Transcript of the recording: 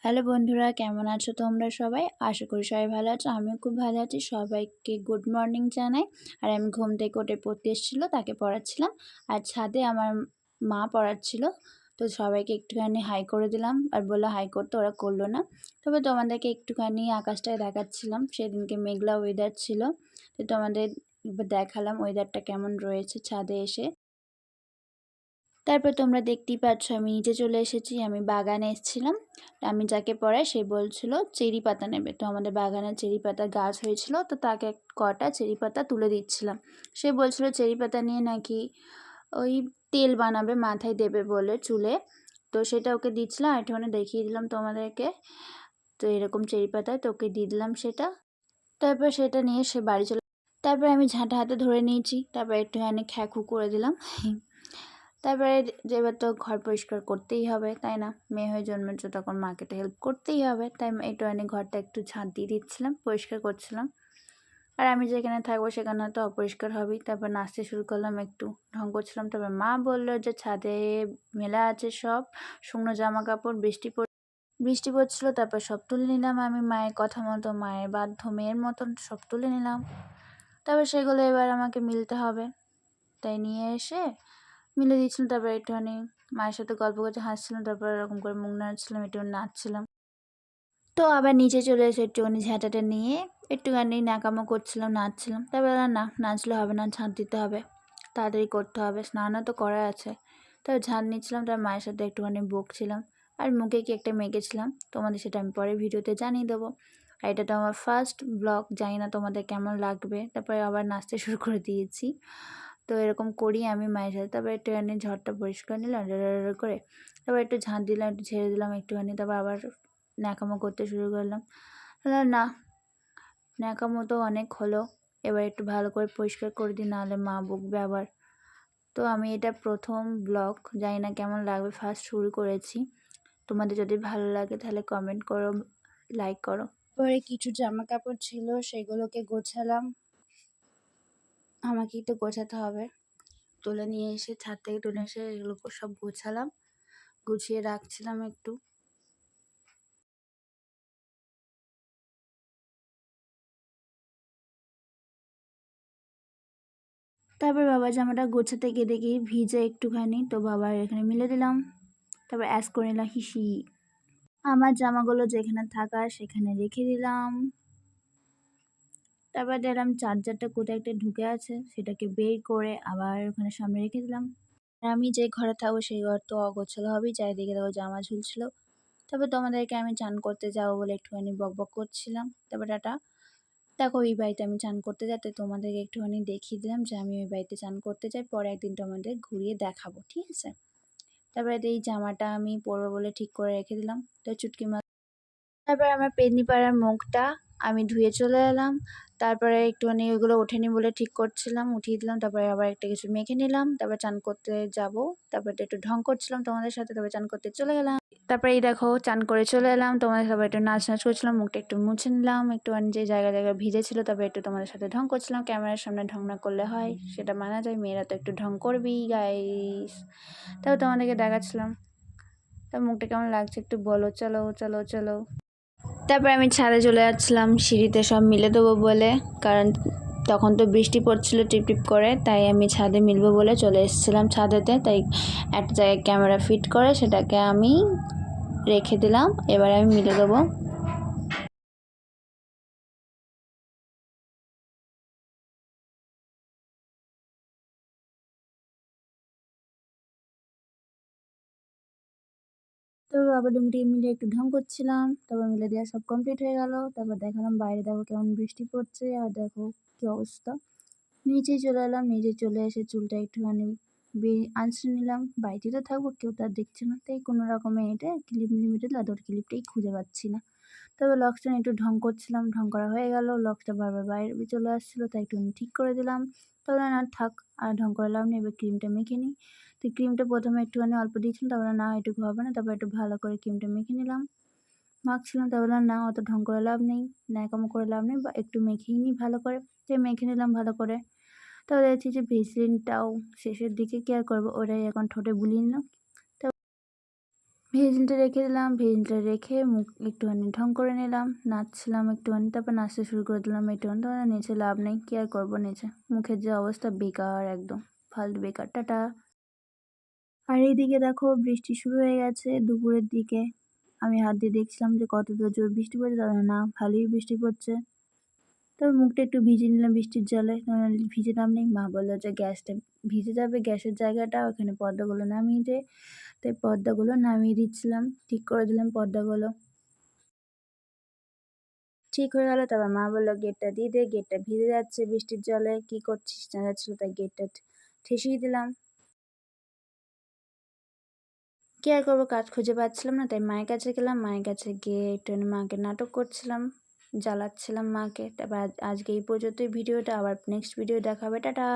Hello বন্ধুরা, কেমন আছো তোমরা সবাই? আশা করি সবাই ভালো আছো। আমিও খুব ভালো আছি। সবাইকে গুড মর্নিং জানাই। আর আমি ঘুম থেকে উঠে পড়তে এসেছিলো, তাকে পড়াচ্ছিলাম। আর ছাদে আমার মা পড়াচ্ছিল। তো সবাইকে একটুখানি হাই করে দিলাম আর বললো হাই করতে, ওরা করলো না। তবে তোমাদেরকে একটুখানি আকাশটায় দেখাচ্ছিলাম। সেদিনকে মেঘলা ওয়েদার ছিল, তো তোমাদের দেখালাম ওয়েদারটা কেমন রয়েছে ছাদে এসে। তারপর তোমরা দেখতেই পাচ্ছ আমি নিচে চলে এসেছি। আমি বাগানে এসেছিলাম। আমি যাকে পড়াই সে বলছিল চেরি পাতা নেবে। তো আমাদের বাগানে চেরি পাতা গাছ হয়েছিল, তো তাকে কটা চেরি পাতা তুলে দিচ্ছিলাম। সে বলছিল চেরি পাতা নিয়ে নাকি ওই তেল বানাবে, মাথায় দেবে বলে চুলে। তো সেটা ওকে দিচ্ছিলাম, আর একটুখানি দেখিয়ে দিলাম তোমাদেরকে। তো এরকম চেরি পাতায় তো ওকে দিয়ে দিলাম সেটা। তারপর সেটা নিয়ে সে বাড়ি চলে। তারপর আমি ঝাঁটা হাতে ধরে নিয়েছি। তারপর একটুখানি খ্যাঁকু করে দিলাম। তারপরে যে এবার তো ঘর পরিষ্কার করতেই হবে, তাই না? মেয়ে হয়ে জন্মেছো, তখন মাকে তো হেল্প করতেই হবে। তাই একটুখানি ঘরটা একটু ঝাঁট দিয়ে দিচ্ছিলাম, পরিষ্কার করছিলাম। আর আমি যেখানে থাকবো সেখানে তো অপরিষ্কার হবেই। তারপর নাচতে শুরু করলাম, একটু ঢং করছিলাম। তারপর মা বললো যে ছাদে মেলা আছে সব শুকনো জামা কাপড়, বৃষ্টি পড়ছিল। তারপর সব তুলে নিলাম আমি মায়ের কথা মতো, মায়ের বাধ্য মেয়ের মতন সব তুলে নিলাম। তারপর সেগুলো এবার আমাকে মিলতে হবে, তাই নিয়ে এসে মিলে দিচ্ছিলাম। তারপর একটুখানি মায়ের সাথে গল্প করতে হাসছিলাম। তারপর এরকম করে মুখ নাড়ছিলাম, একটু নাচছিলাম। তো আবার নিচে চলে এসে একটুখানি ঝাঁটাটা নিয়ে একটুখানি ন্যাকামো করছিলাম, নাচছিলাম। তারপর না, নাচলে হবে না, ঝাঁট দিতে হবে, তাড়াতাড়ি করতে হবে, স্নানও তো করা আছে। তারপর ঝাঁট নিচ্ছিলাম, তার মায়ের সাথে একটুখানি বকছিলাম। আর মুখে কি একটা মেখেছিলাম, তোমাদের সেটা আমি পরে ভিডিওতে জানিয়ে দেবো। আর এটা তো আমার ফার্স্ট ব্লগ, জানি না তোমাদের কেমন লাগবে। তারপরে আবার নাচতে শুরু করে দিয়েছি। তো এরকম করি আমি মায়ের সাথে। তারপর একটুখানি ঝড়টা পরিষ্কার নিলাম করে। তারপর একটু ঝাঁট দিলাম, একটু ঝেড়ে দিলাম একটুখানি। তারপর আবার ন্যাকামো করতে শুরু করলাম। না, ন্যাকামো তো অনেক হলো, এবার একটু ভালো করে পরিষ্কার করে দিই, নাহলে মা বকবে আবার। তো আমি এটা প্রথম ব্লগ, জানি না কেমন লাগবে, ফার্স্ট শুরু করেছি। তোমাদের যদি ভালো লাগে তাহলে কমেন্ট করো, লাইক করো। পরে কিছু জামা কাপড় ছিল, সেগুলোকে গোছালাম। আমাকেই তো গোছাতে হবে। তুলে নিয়ে এসে ছাদ থেকে তুলে এসে এগুলো সব গোছালাম, গুছিয়ে রাখছিলাম একটু। তারপর বাবার জামাটা গোছাতে গিয়ে দেখি ভিজে একটুখানি, তো বাবার এখানে মিলে দিলাম। তারপর অ্যাশ করে নিলাম হিসি। আমার জামাগুলো যেখানে থাকার সেখানে রেখে দিলাম। তারপর দেখলাম চার্জারটা কোথায় একটা ঢুকে আছে, সেটাকে বের করে আবার ওখানে সামনে রেখে দিলাম। আমি যে ঘরে থাকবো সেই ঘর তো অগোছালো হবেই, চারিদিকে দেখো জামা ঝুলছিল। তারপর তোমাদেরকে আমি চান করতে যাবো বলে একটুখানি বকবক করছিলাম। তারপর টাটা। দেখো ওই বাড়িতে আমি চান করতে যাই, তোমাদেরকে একটুখানি দেখিয়ে দিলাম যে আমি ওই বাড়িতে চান করতে যাই। পরে একদিন তোমাদের ঘুরিয়ে দেখাবো, ঠিক আছে? তারপরে এই জামাটা আমি পরবো বলে ঠিক করে রেখে দিলাম। তো চুটকি মাছ। তারপরে আমার পেতনি পাড়ার মুখটা আমি ধুয়ে চলে এলাম। তারপরে একটুখানি ওইগুলো ওঠেনি বলে ঠিক করছিলাম, উঠিয়ে দিলাম। তারপরে আবার একটা কিছু মেখে নিলাম। তারপর চান করতে যাব। তারপরে একটু ঢং করছিলাম তোমাদের সাথে। তারপরে চান করতে চলে গেলাম। তারপরে এই দেখো চান করে চলে এলাম, তোমাদের সাথে একটু নাচ করছিলাম, মুখটা একটু মুছে নিলাম, একটুখানি যে জায়গায় ভিজে ছিল। তারপরে একটু তোমাদের সাথে ঢং করছিলাম। ক্যামেরার সামনে ঢং না করলে হয়, সেটা মানা যায়, মেয়েরা তো একটু ঢং করবেই গাইস। তারপর তোমাদেরকে দেখাচ্ছিলাম। তার মুখটা কেমন লাগছে একটু বলো, চলো চলো চলো। তারপর আমি ছাদে চলে যাচ্ছিলাম সিঁড়িতে সব মিলে দেবো বলে, কারণ তখন তো বৃষ্টি পড়ছিল টিপ টিপ করে, তাই আমি ছাদে মিলবো বলে চলে এসেছিলাম ছাদেতে। তাই একটা জায়গায় ক্যামেরা ফিট করে সেটাকে আমি রেখে দিলাম, এবার আমি মিলে দেবো। তো আবার ডুমটিকে মিলে একটু ঢং করছিলাম। তারপর মিলে দেওয়া সব কমপ্লিট হয়ে গেল। তারপর দেখালাম বাইরে, দেখো কেমন বৃষ্টি পড়ছে, আর দেখো কি অবস্থা। নিচে চলে এলাম, নিচে চলে এসে চুলটা একটুখানি আঁচড়ে নিলাম। বাড়িতে তো থাকবো, কেউ তো আর দেখছে না, তাই কোনো রকমে এটা ক্লিপ লিমিটেড আর ক্লিপটাই খুঁজে পাচ্ছি না। তবে লক্সটা একটু ঢং করছিলাম, ঢং করা হয়ে গেল। লক্সটা বারবার বাইরে চলে আসছিলো, তাই একটু ঠিক করে দিলাম। তবে না থাক, আর ঢং করে লাভ নেই, এবার ক্রিমটা মেখে নিই। তো ক্রিমটা প্রথমে একটুখানি অল্প দিয়েছিলাম, তারপরে না এটুকু হবে না, তারপর একটু ভালো করে ক্রিমটা মেখে নিলাম। মাখছিলাম, তারপরে না অত ঢং করে লাভ নেই, ন্যাকামো করে লাভ নেই, বা একটু মেখেই নিই ভালো করে। তাই মেখে নিলাম ভালো করে। তাহলে দেখছি যে ভেসলিনটাও শেষের দিকে কেয়ার করবো, ওটাই এখন ঠোঁটে বুলিয়ে নিলাম। ভেজলিনটা রেখে দিলাম, ভেজলিনটা রেখে মুখ একটুখানি ঢং করে নিলাম, নাচছিলাম একটুখানি, তারপর নাচতে শুরু করে দিলাম একটুখানি। তারপরে নেচে লাভ নেই, কী আর করবো নেচে, মুখের যে অবস্থা বেকার, একদম ফালতু বেকার, টাটা। আর এইদিকে দেখো বৃষ্টি শুরু হয়ে গেছে দুপুরের দিকে। আমি হাত দিয়ে দেখছিলাম যে কতটা জোর বৃষ্টি পড়ছে, তারপরে না ভালোই বৃষ্টি পড়ছে। তবে মুখটা একটু ভিজিয়ে নিলাম বৃষ্টির জলে, ভিজে লাভ নেই। মা বললো যে গ্যাসটা ভিজে যাবে, গ্যাসের জায়গাটা ওখানে পর্দাগুলো নামিয়ে দে। তাই পর্দাগুলো নামিয়ে দিচ্ছিলাম, ঠিক করে দিলাম পর্দাগুলো। ঠিক হয়ে গেল, তারপর মা বললো গেটটা দিয়ে দে, গেটটা ভিজে যাচ্ছে বৃষ্টির জলে, কি করছিস, চেঁচাচ্ছিল, তাই গেটটা ঠেসিয়ে দিলাম। কি আর করবো, কাজ খুঁজে পাচ্ছিলাম না, তাই মায়ের কাছে গেলাম। মায়ের কাছে গিয়ে একটুখানি মাকে নাটক করছিলাম, জ্বালাচ্ছিলাম মাকে। তারপর আজকে এই পর্যন্তই ভিডিওটা, আবার নেক্সট ভিডিও দেখা হবে, টাটা।